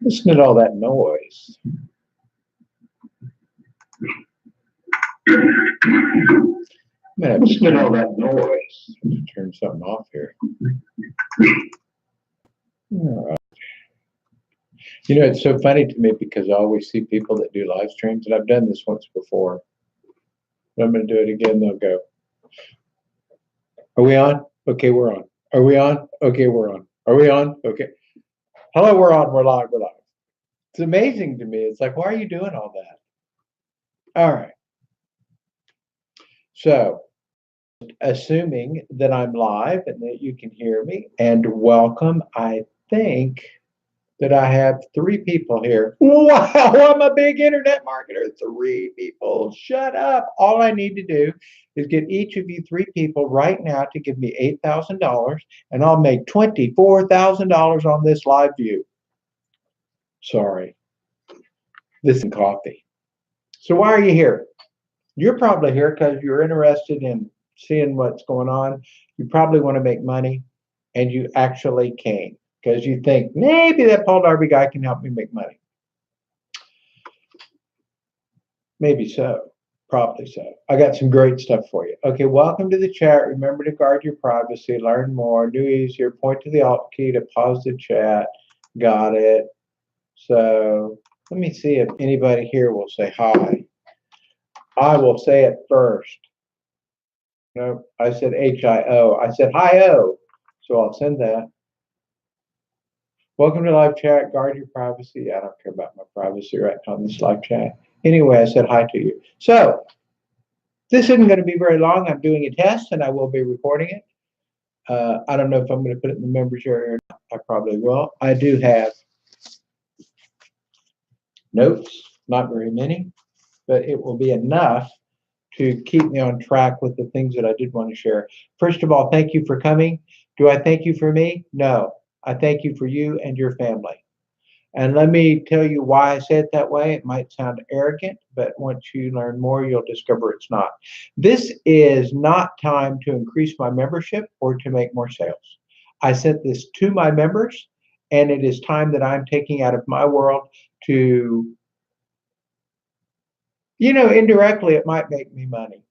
Listen to all that noise. Listen to all that noise. I'm going to turn something off here. All right. You know, it's so funny to me because I always see people that do live streams, and I've done this once before. But I'm going to do it again. They'll go, "Are we on? Okay, we're on. Are we on? Okay, we're on. Are we on? Okay. Hello, we're on. We're live. We're live." It's amazing to me. It's like, why are you doing all that? All right. So, assuming that I'm live and that you can hear me, and welcome, I think that I have 3 people here. Wow, I'm a big internet marketer. 3 people. Shut up. All I need to do is get each of you 3 people right now to give me $8,000, and I'll make $24,000 on this live view. Sorry. This is coffee. So why are you here? You're probably here because you're interested in seeing what's going on. You probably want to make money, and you actually came because you think maybe that Paul Darby guy can help me make money. Maybe so. Probably so. I got some great stuff for you. Okay, welcome to the chat. Remember to guard your privacy, learn more, do easier, point to the Alt key to pause the chat. Got it. So let me see if anybody here will say hi. I will say it first. No, I said H-I-O. I said hi-O. So I'll send that. Welcome to live chat. Guard your privacy. I don't care about my privacy right now on this live chat. Anyway, I said hi to you. So this isn't going to be very long. I'm doing a test, and I will be recording it. I don't know if I'm going to put it in the members area or not. I probably will. I do have notes, not very many, but it will be enough to keep me on track with the things that I did want to share. First of all, thank you for coming. Do I thank you for me? No. I thank you for you and your family. And let me tell you why I say it that way. It might sound arrogant, but once you learn more, you'll discover it's not. This is not time to increase my membership or to make more sales. I sent this to my members, and it is time that I'm taking out of my world to, you know, indirectly, it might make me money.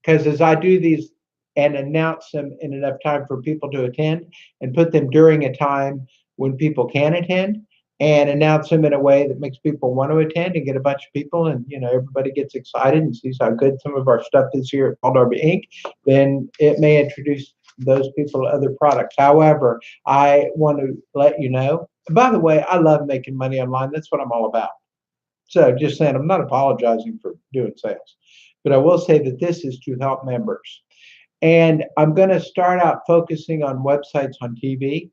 Because as I do these and announce them in enough time for people to attend and put them during a time when people can attend, and announce them in a way that makes people want to attend and get a bunch of people, and you know, everybody gets excited and sees how good some of our stuff is here at Paul Darby Inc., then it may introduce those people to other products. However, I want to let you know, by the way, I love making money online. That's what I'm all about. So just saying, I'm not apologizing for doing sales, but I will say that this is to help members. And I'm going to start out focusing on websites on TV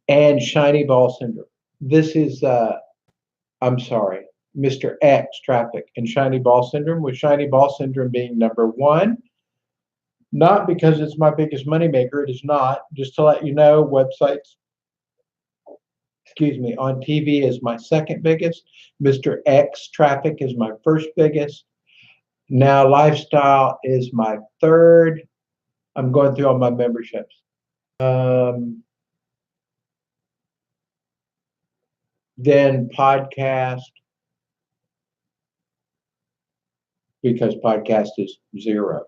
and shiny ball syndrome. This is, I'm sorry, Mr. X traffic and shiny ball syndrome, with shiny ball syndrome being number 1. Not because it's my biggest moneymaker, it is not. Just to let you know, websites, excuse me, on TV is my second biggest. Mr. X traffic is my first biggest. Now lifestyle is my third. I'm going through all my memberships. Then podcast, because podcast is 0.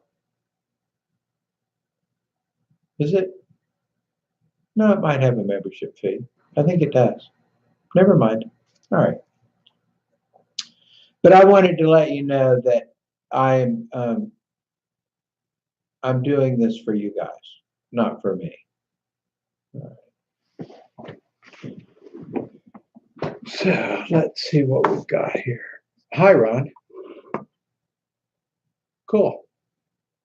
Is it? No, it might have a membership fee. I think it does. Never mind. All right. But I wanted to let you know that I'm doing this for you guys, not for me. All right. So let's see what we've got here. Hi, Ron. Cool.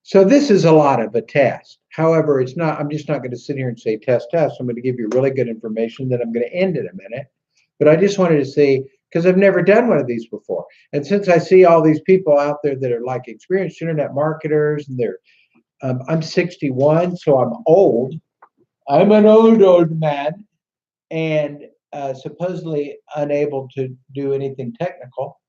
So this is a lot of a test. However, it's not, I'm just not going to sit here and say test, test. I'm going to give you really good information that I'm going to end in a minute. But I just wanted to see, because I've never done one of these before. And since I see all these people out there that are like experienced internet marketers, and they're, I'm 61, so I'm old. I'm an old man, and supposedly unable to do anything technical.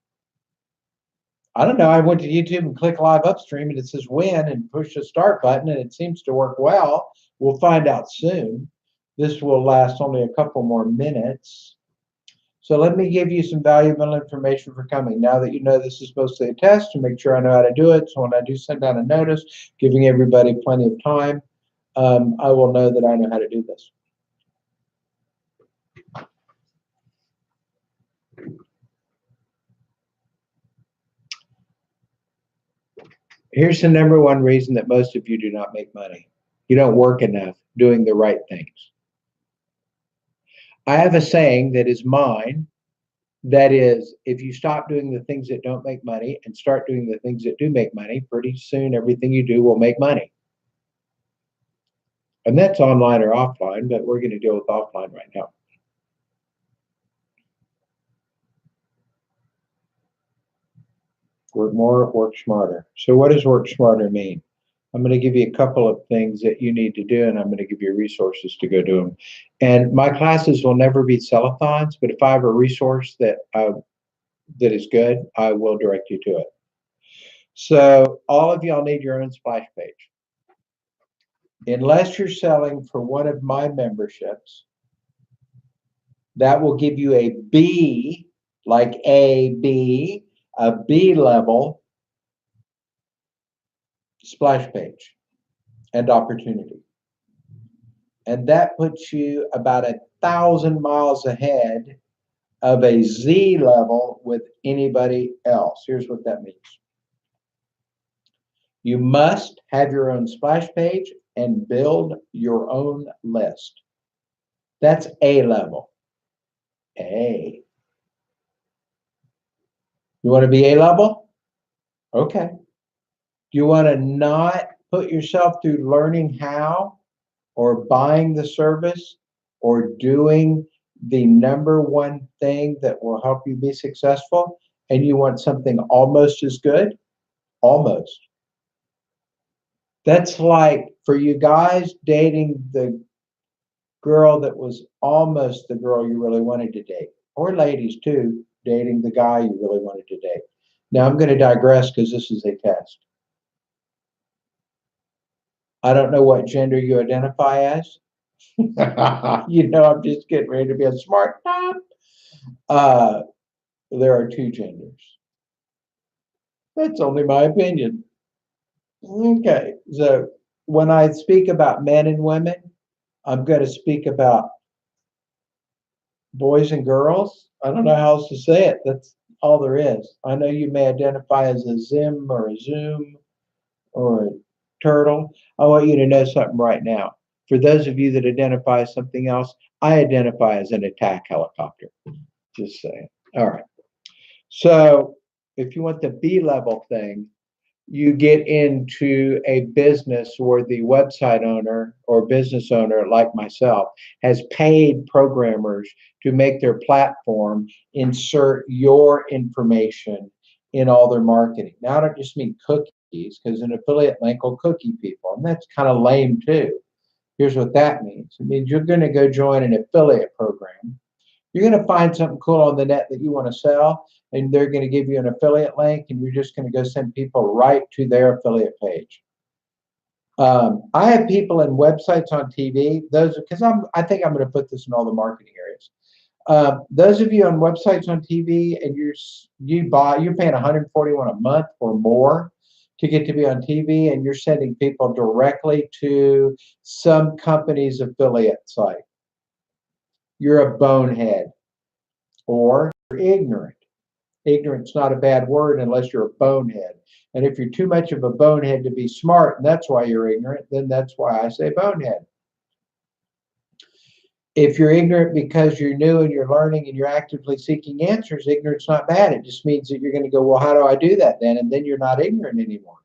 I don't know. I went to YouTube and click live upstream, and it says win and push the start button, and it seems to work well. We'll find out soon. This will last only a couple more minutes. So let me give you some valuable information for coming. Now that you know this is supposed to be a test, to make sure I know how to do it. So when I do send out a notice, giving everybody plenty of time, I will know that I know how to do this. Here's the number one reason that most of you do not make money. You don't work enough doing the right things. I have a saying that is mine. That is, if you stop doing the things that don't make money and start doing the things that do make money, pretty soon everything you do will make money. And that's online or offline, but we're going to deal with offline right now. Work more, work smarter. So what does work smarter mean? I'm going to give you a couple of things that you need to do, and I'm going to give you resources to go do them. And my classes will never be sell-a-thons, but if I have a resource that is good, I will direct you to it. So all of y'all need your own splash page. Unless you're selling for one of my memberships, that will give you a B, like a B level splash page and opportunity. And that puts you about 1,000 miles ahead of a Z level with anybody else. Here's what that means. You must have your own splash page and build your own list. That's A level. A. You want to be A level? Okay. You want to not put yourself through learning how or buying the service or doing the number one thing that will help you be successful, and you want something almost as good? Almost. That's like for you guys dating the girl that was almost the girl you really wanted to date, or ladies too, dating the guy you really wanted to date. Now I'm going to digress because this is a test. I don't know what gender you identify as. You know, I'm just getting ready to be a smart top. There are two genders. That's only my opinion. Okay, so when I speak about men and women, I'm going to speak about boys and girls. I don't know how else to say it. That's all there is. I know you may identify as a Zim or a Zoom or a turtle. I want you to know something right now. For those of you that identify as something else, I identify as an attack helicopter. Just saying. All right. So if you want the B level thing, you get into a business where the website owner or business owner, like myself, has paid programmers to make their platform insert your information in all their marketing. Now, I don't just mean cookies, because an affiliate link will cookie people, and that's kind of lame too. Here's what that means. It means you're going to go join an affiliate program. You're going to find something cool on the net that you want to sell, and they're going to give you an affiliate link, and you're just going to go send people right to their affiliate page. I have people in websites on TV. Those because I think I'm going to put this in all the marketing areas. Those of you on websites on TV, and you're paying $141 a month or more to get to be on TV, and you're sending people directly to some company's affiliate site. You're a bonehead, or you're ignorant. Ignorant's not a bad word unless you're a bonehead. And if you're too much of a bonehead to be smart, and that's why you're ignorant, then that's why I say bonehead. If you're ignorant because you're new and you're learning and you're actively seeking answers, ignorant's not bad. It just means that you're going to go, well, how do I do that then? And then you're not ignorant anymore.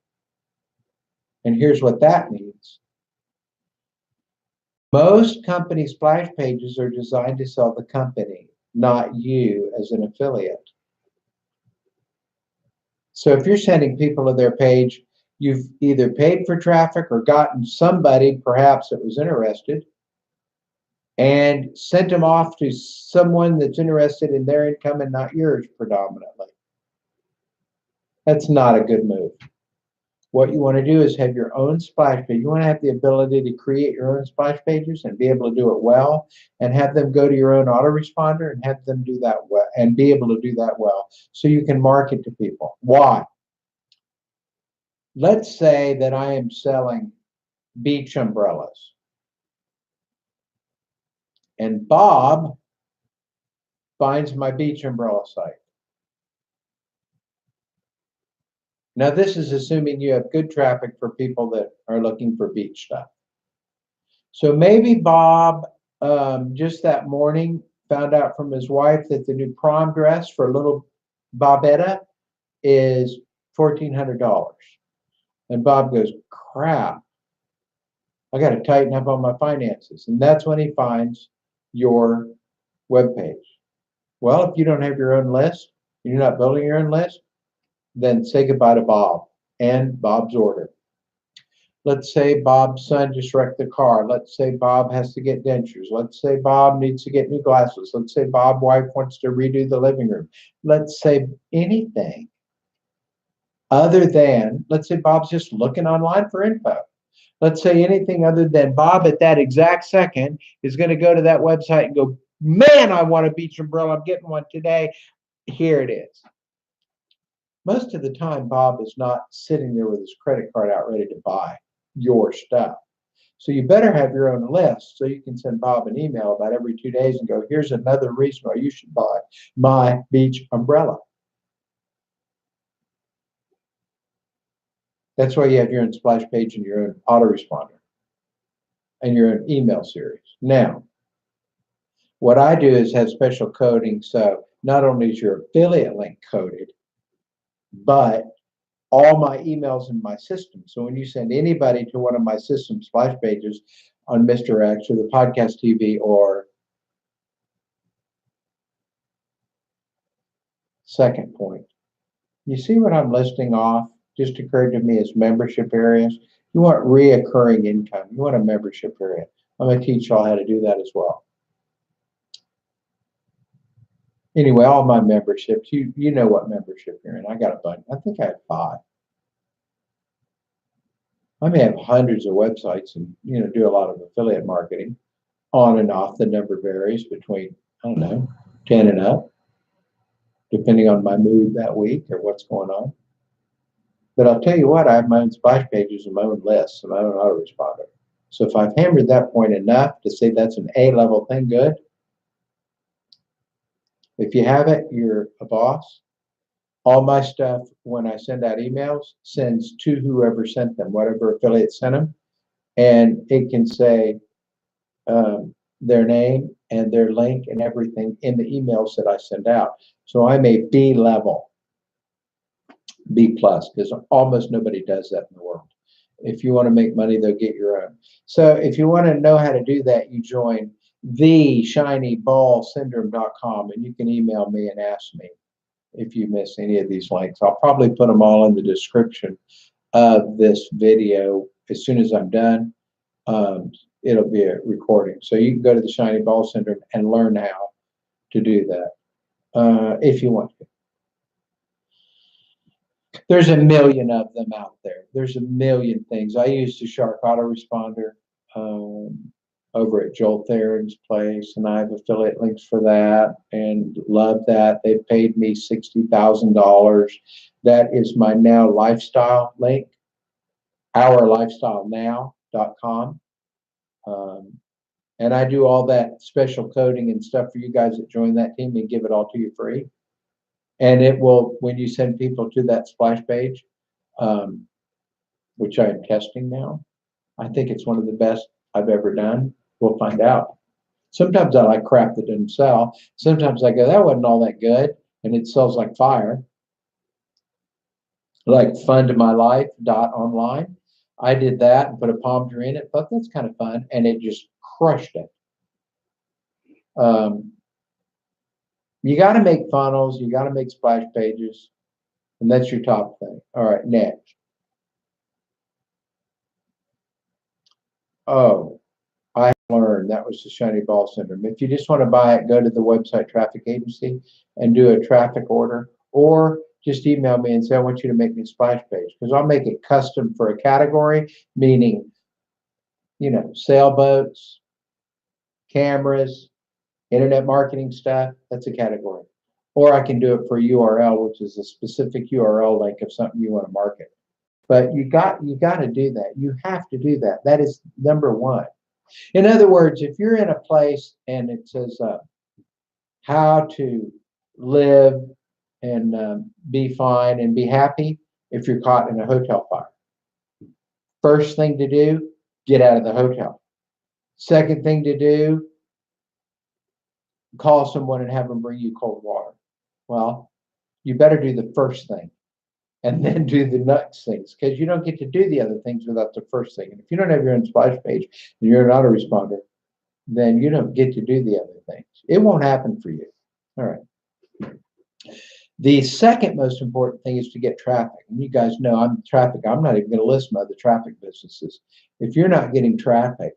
And here's what that means. Most company splash pages are designed to sell the company, not you as an affiliate. So if you're sending people to their page, you've either paid for traffic or gotten somebody perhaps that was interested and sent them off to someone that's interested in their income and not yours predominantly. That's not a good move. What you want to do is have your own splash page. You want to have the ability to create your own splash pages and be able to do it well, and have them go to your own autoresponder and have them do that well and be able to do that well so you can market to people. Why? Let's say that I am selling beach umbrellas and Bob finds my beach umbrella site. Now, this is assuming you have good traffic for people that are looking for beach stuff. So maybe Bob, just that morning, found out from his wife that the new prom dress for little Bobetta is $1,400. And Bob goes, crap, I got to tighten up on my finances. And that's when he finds your webpage. Well, if you don't have your own list, you're not building your own list, then say goodbye to Bob and Bob's order. Let's say Bob's son just wrecked the car. Let's say Bob has to get dentures. Let's say Bob needs to get new glasses. Let's say Bob's wife wants to redo the living room. Let's say anything other than, let's say Bob's just looking online for info. Let's say anything other than Bob at that exact second is going to go to that website and go, man, I want a beach umbrella. I'm getting one today. Here it is. Most of the time, Bob is not sitting there with his credit card out ready to buy your stuff. So you better have your own list so you can send Bob an email about every 2 days and go, here's another reason why you should buy my beach umbrella. That's why you have your own splash page and your own autoresponder and your own email series. Now, what I do is have special coding. So not only is your affiliate link coded, but all my emails in my system. So when you send anybody to one of my system splash pages on Mr. X or the podcast TV or second point, you see what I'm listing off just occurred to me as membership areas. You want reoccurring income. You want a membership area. I'm going to teach y'all how to do that as well. Anyway, all my memberships, you know what membership you're in. I got a bunch. I think I have 5. I may have hundreds of websites and do a lot of affiliate marketing on and off. The number varies between, I don't know, 10 and up, depending on my mood that week or what's going on. But I'll tell you what, I have my own splash pages and my own lists and my own autoresponder. So if I've hammered that point enough to say that's an A-level thing, good. If you have it, you're a boss. All my stuff, when I send out emails, sends to whoever sent them, whatever affiliate sent them. And it can say their name and their link and everything in the emails that I send out. So I'm a B level, B plus, because almost nobody does that in the world. If you want to make money, they'll get your own. So if you want to know how to do that, you join theshinyballsyndrome.com and you can email me and ask me if you miss any of these links. I'll probably put them all in the description of this video as soon as I'm done. It'll be a recording. So you can go to the Shiny Ball Syndrome and learn how to do that if you want to. There's a million of them out there. There's a million things. I use the Shark Autoresponder over at Joel Theron's place, and I have affiliate links for that and love that. They've paid me $60,000. That is my Now Lifestyle link, ourlifestylenow.com. And I do all that special coding and stuff for you guys that join that team and give it all to you free. And it will, when you send people to that splash page, which I am testing now, I think it's one of the best I've ever done. We'll find out. Sometimes I like crap that doesn't sell. Sometimes I go, that wasn't all that good, and it sells like fire. Like fundmylife.online. I did that and put a palm tree in it. Thought that's kind of fun, and it just crushed it. You got to make funnels. You got to make splash pages, and that's your top thing. All right, next. Oh, I learned that was the Shiny Ball Syndrome. If you just want to buy it, go to the website traffic agency and do a traffic order, or just email me and say, I want you to make me a splash page, because I'll make it custom for a category, meaning, sailboats, cameras, internet marketing stuff. That's a category. Or I can do it for URL, which is a specific URL link of something you want to market. But you got to do that. You have to do that. That is number one. In other words, if you're in a place and it says how to live and be fine and be happy if you're caught in a hotel fire, first thing to do, get out of the hotel. Second thing to do, call someone and have them bring you cold water. Well, you better do the first thing and then do the next things, because you don't get to do the other things without the first thing. And if you don't have your own splash page and you're not a responder, then you don't get to do the other things. It won't happen for you. All right. The second most important thing is to get traffic. And you guys know I'm traffic. I'm not even going to list my other traffic businesses. If you're not getting traffic,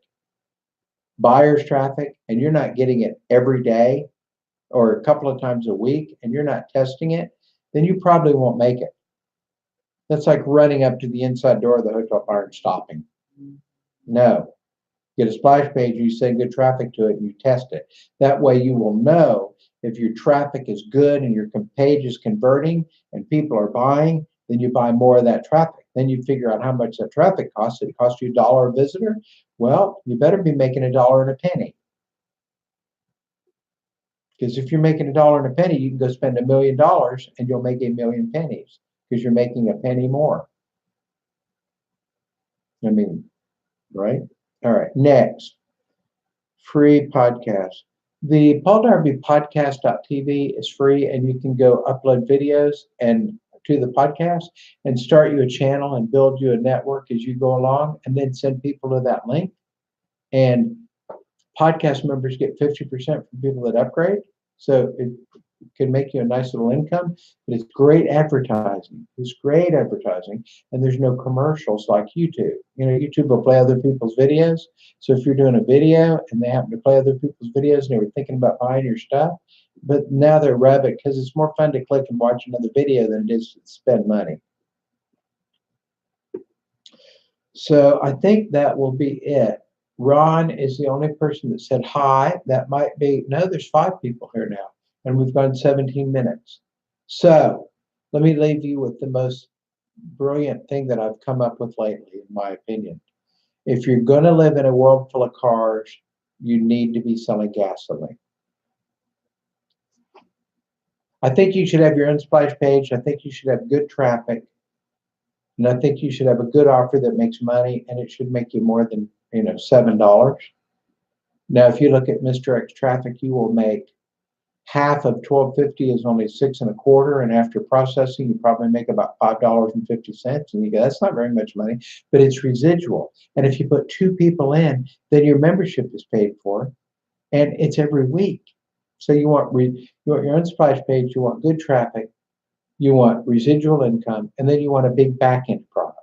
buyer's traffic, and you're not getting it every day or a couple of times a week, and you're not testing it, then you probably won't make it. That's like running up to the inside door of the hotel bar and stopping. No. Get a splash page, you send good traffic to it, and you test it. That way you will know if your traffic is good and your page is converting and people are buying, then you buy more of that traffic. Then you figure out how much that traffic costs. It costs you $1 a visitor. Well, you better be making $1 and a penny. Because if you're making $1 and a penny, you can go spend $1 million and you'll make 1,000,000 pennies because you're making a penny more. I mean, right? All right, next, free podcast. The Paul Darby podcast.tv is free, and you can go upload videos and to the podcast and start you a channel and build you a network as you go along, and then send people to that link. And podcast members get 50% from people that upgrade. So it can make you a nice little income, but it's great advertising. It's great advertising, and there's no commercials like YouTube. YouTube will play other people's videos. So if you're doing a video and they happen to play other people's videos and they were thinking about buying your stuff, but now they're rabbit because it's more fun to click and watch another video than it is to spend money. So I think that will be it. Ron is the only person that said hi. That might be, no, there's 5 people here now, and we've gone 17 minutes. So let me leave you with the most brilliant thing that I've come up with lately, in my opinion. If you're going to live in a world full of cars, you need to be selling gasoline. I think you should have your own splash page. I think you should have good traffic. And I think you should have a good offer that makes money, and it should make you more than $7. Now, if you look at Mr. X Traffic, you will make half of $12.50 is only $6.25, and after processing, you probably make about $5.50. And you go, that's not very much money, but it's residual. And if you put 2 people in, then your membership is paid for, and it's every week. So you want your own splash page, you want good traffic, you want residual income, and then you want a big back-end product.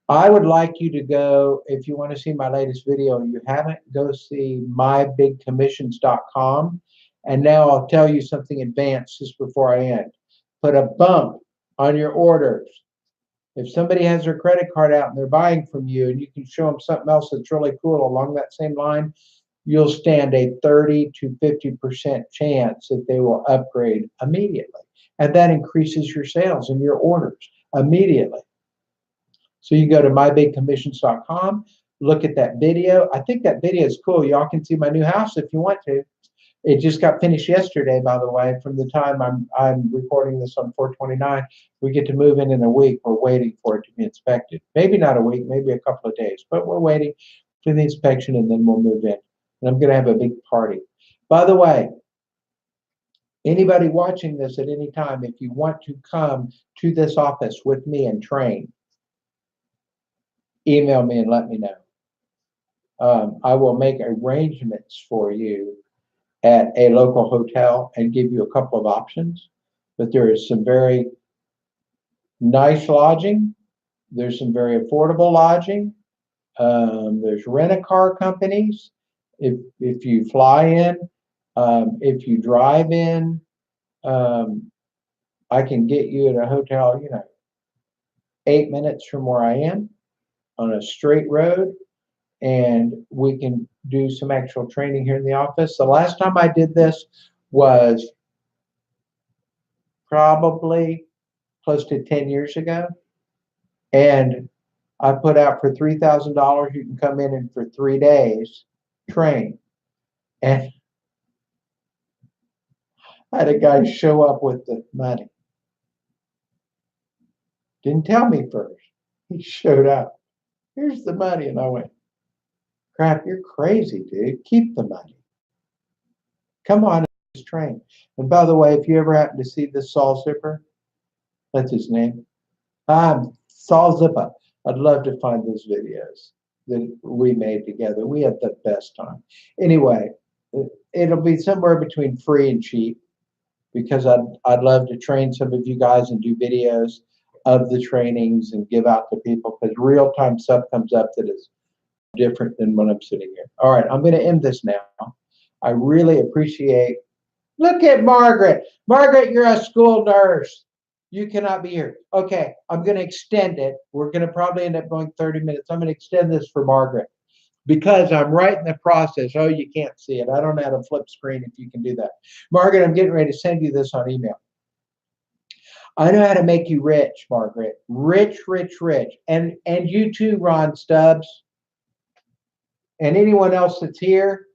I would like you to go, if you want to see my latest video and you haven't, go see mybigcommissions.com. And now I'll tell you something advanced just before I end. Put a bump on your orders. If somebody has their credit card out and they're buying from you and you can show them something else that's really cool along that same line, you'll stand a 30 to 50% chance that they will upgrade immediately. And that increases your sales and your orders immediately. So you go to mybigcommissions.com, look at that video. I think that video is cool. Y'all can see my new house if you want to. It just got finished yesterday, by the way. From the time I'm recording this on 4/29, we get to move in a week. We're waiting for it to be inspected. Maybe not a week, maybe a couple of days, but we're waiting for the inspection and then we'll move in. And I'm going to have a big party. By the way, anybody watching this at any time, if you want to come to this office with me and train, email me and let me know. I will make arrangements for you at a local hotel and give you a couple of options. But there is some very nice lodging. There's some very affordable lodging. There's rent-a-car companies. If you fly in, if you drive in, Um, I can get you at a hotel, 8 minutes from where I am on a straight road, and we can do some actual training here in the office. The last time I did this was probably close to 10 years ago. And I put out for $3,000, you can come in and for 3 days train. And I had a guy show up with the money. Didn't tell me first. He showed up. Here's the money. And I went, crap, you're crazy, dude. Keep the money. Come on, this train. And by the way, if you ever happen to see this Saul Zipper, that's his name. I'm Saul Zipper. I'd love to find those videos that we made together. We had the best time. Anyway, it'll be somewhere between free and cheap because I'd love to train some of you guys and do videos of the trainings and give out to people because real time stuff comes up that is different than when I'm sitting here. All right, I'm going to end this now. I really appreciate. Look at Margaret. Margaret, you're a school nurse. You cannot be here. Okay, I'm going to extend it. We're going to probably end up going 30 minutes. I'm going to extend this for Margaret because I'm right in the process. Oh, you can't see it. I don't know how to flip screen if you can do that. Margaret, I'm getting ready to send you this on email. I know how to make you rich, Margaret. Rich, rich, rich. And you too, Ron Stubbs. And anyone else that's here.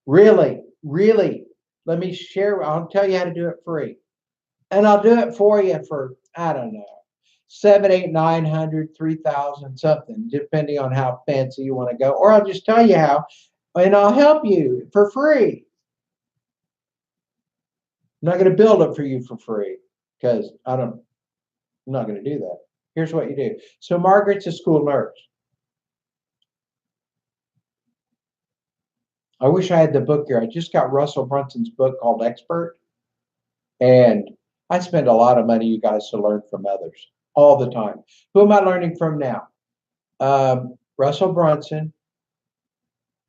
Really, really. Let me share. I'll tell you how to do it free. And I'll do it for you for, I don't know, 7, 8, 900, 3,000, something, depending on how fancy you want to go. Or I'll just tell you how, and I'll help you for free. I'm not going to build it for you for free because I'm not going to do that. Here's what you do. So Margaret's a school nurse. I wish I had the book here. I just got Russell Brunson's book called Expert. And I spend a lot of money, you guys, to learn from others all the time. Who am I learning from now? Russell Brunson,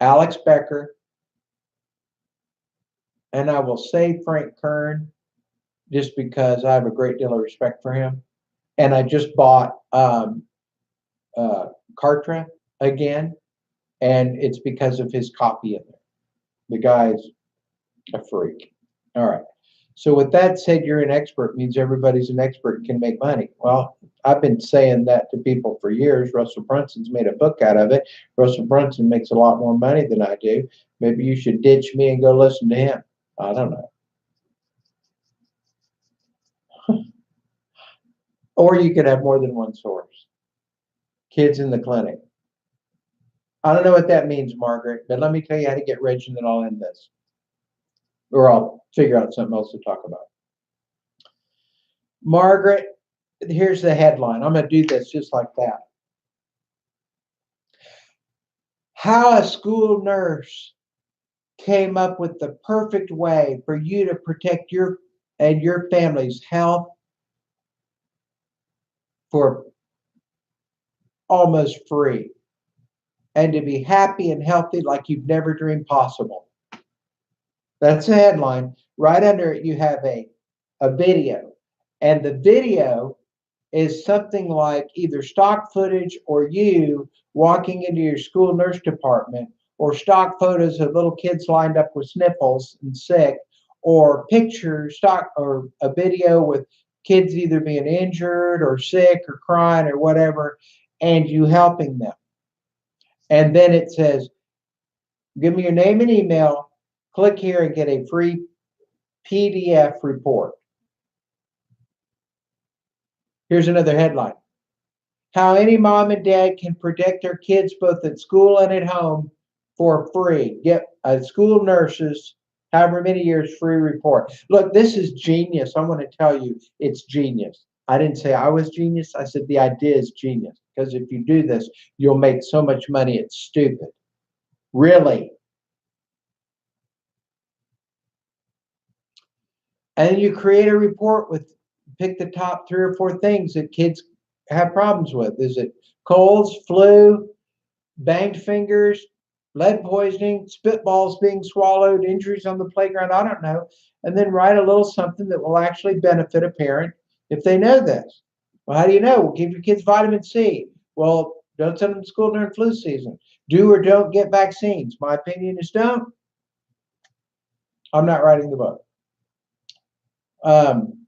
Alex Becker, and I will say Frank Kern just because I have a great deal of respect for him. And I just bought Kartra again, and it's because of his copy in there. The guy's a freak. All right. So with that said, you're an expert means everybody's an expert and can make money. Well, I've been saying that to people for years. Russell Brunson's made a book out of it. Russell Brunson makes a lot more money than I do. Maybe you should ditch me and go listen to him. I don't know. Or you could have more than one source. Kids in the clinic. I don't know what that means, Margaret, but let me tell you how to get rich and then I'll end this. Or I'll figure out something else to talk about. Margaret, here's the headline. I'm going to do this just like that. How a school nurse came up with the perfect way for you to protect your and your family's health for almost free and to be happy and healthy like you've never dreamed possible. That's the headline. Right under it, you have a video. And the video is something like either stock footage or you walking into your school nurse department, or stock photos of little kids lined up with sniffles and sick, or pictures, stock or a video with kids either being injured or sick or crying or whatever, and you helping them. And then it says, give me your name and email, click here and get a free PDF report. Here's another headline. How any mom and dad can protect their kids both at school and at home for free. Get a school nurses, however many years, free report. Look, this is genius. I want to tell you, it's genius. I didn't say I was genius. I said the idea is genius. Because if you do this, you'll make so much money, it's stupid. Really. And you create a report with, pick the top 3 or 4 things that kids have problems with. Is it colds, flu, banged fingers, lead poisoning, spitballs being swallowed, injuries on the playground, I don't know. And then write a little something that will actually benefit a parent if they know this. Well, how do you know? Well, give your kids vitamin C. Well, don't send them to school during flu season. Do or don't get vaccines. My opinion is don't. I'm not writing the book. Um,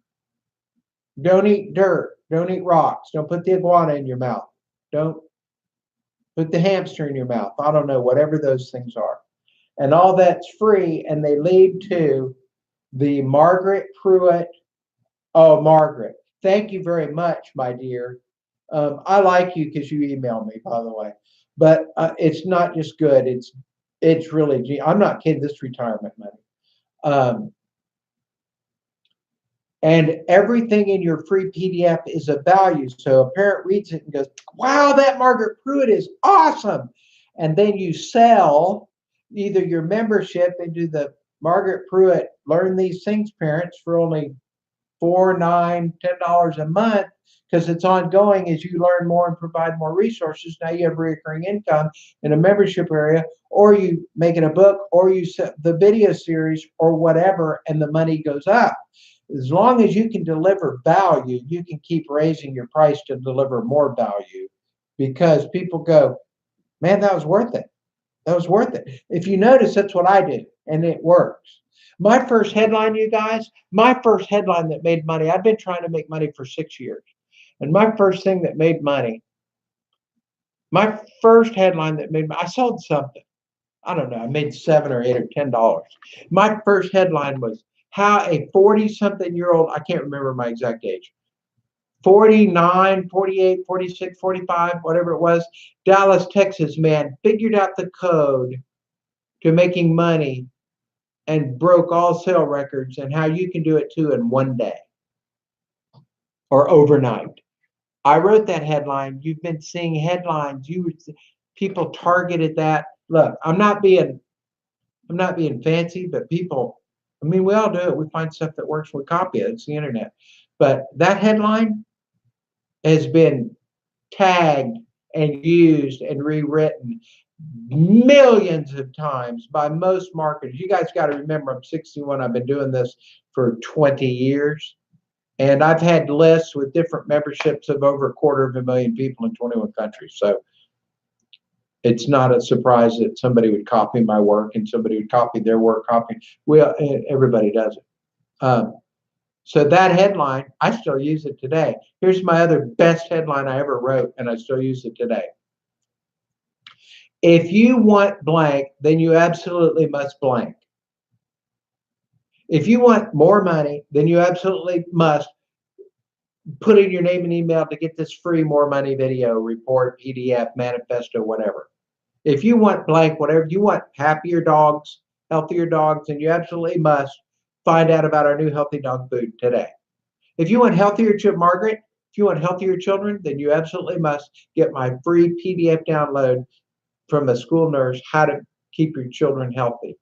don't eat dirt. Don't eat rocks. Don't put the iguana in your mouth. Don't put the hamster in your mouth. I don't know, whatever those things are. And all that's free, and they lead to the Margaret Pruitt. Oh, Margaret, thank you very much, my dear. I like you because you emailed me, by the way. But it's not just good. It's really. I'm not kidding. This retirement money. Um, and everything in your free PDF is of value. So a parent reads it and goes, "Wow, that Margaret Pruitt is awesome!" And then you sell either your membership into the Margaret Pruitt Learn These Things parents for only $4, $9, $10 a month, because it's ongoing as you learn more and provide more resources. Now you have recurring income in a membership area, or you make it a book, or you set the video series or whatever, and the money goes up. As long as you can deliver value, you can keep raising your price to deliver more value, because people go, man, that was worth it. That was worth it. If you notice, that's what I did, and it works. My first headline, you guys, my first headline that made money, I've been trying to make money for 6 years. And my first thing that made money, my first headline that made money, I sold something. I don't know, I made $7 or $8 or $10. My first headline was how a 40-something-year-old, I can't remember my exact age, 49, 48, 46, 45, whatever it was, Dallas, Texas man figured out the code to making money and broke all sale records, and how you can do it too in one day or overnight. I wrote that headline. You've been seeing headlines. People targeted that. Look, I'm not being fancy, but people, I mean, we all do it. We find stuff that works, we copy it. It's the internet. But that headline has been tagged and used and rewritten millions of times by most marketers. You guys got to remember, I'm 61. I've been doing this for 20 years. And I've had lists with different memberships of over 250,000 people in 21 countries. So it's not a surprise that somebody would copy my work and somebody would copy their work, Well, everybody does it. So that headline, I still use it today. Here's my other best headline I ever wrote, and I still use it today. If you want blank, then you absolutely must blank. If you want more money, then you absolutely must put in your name and email to get this free more money video, report, PDF, manifesto, whatever. If you want blank, whatever you want, happier dogs, healthier dogs, then you absolutely must find out about our new healthy dog food today. If you want healthier children, Margaret, if you want healthier children, then you absolutely must get my free PDF download from a school nurse, how to keep your children healthy.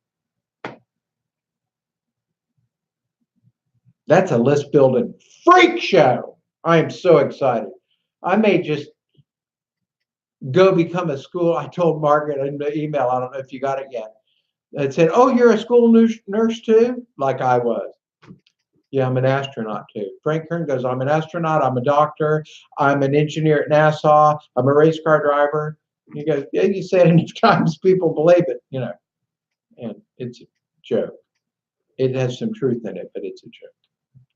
That's a list building freak show. I am so excited. I may just go become a school. I told Margaret in the email, I don't know if you got it yet. It said, "Oh, you're a school nurse too?" Like I was. Yeah, I'm an astronaut too. Frank Kern goes, "I'm an astronaut. I'm a doctor. I'm an engineer at NASA. I'm a race car driver." He goes, "Yeah, you say it enough times, people believe it, you know." And it's a joke. It has some truth in it, but it's a joke.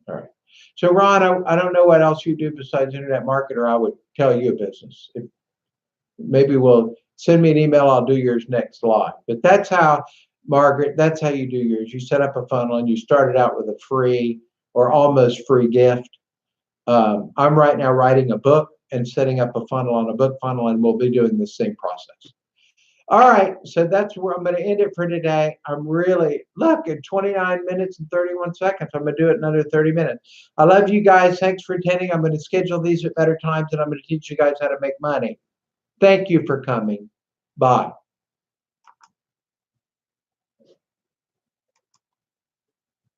All right. So, Ron, I don't know what else you do besides internet marketer. I would tell you a business. Maybe we'll send me an email. I'll do yours next live. But that's how, Margaret, that's how you do yours. You set up a funnel and you start it out with a free or almost free gift. I'm right now writing a book and setting up a funnel on a book funnel, and we'll be doing the same process. All right, so that's where I'm going to end it for today. I'm really, look, at 29 minutes and 31 seconds. I'm going to do it another 30 minutes. I love you guys. Thanks for attending. I'm going to schedule these at better times, and I'm going to teach you guys how to make money. Thank you for coming. Bye.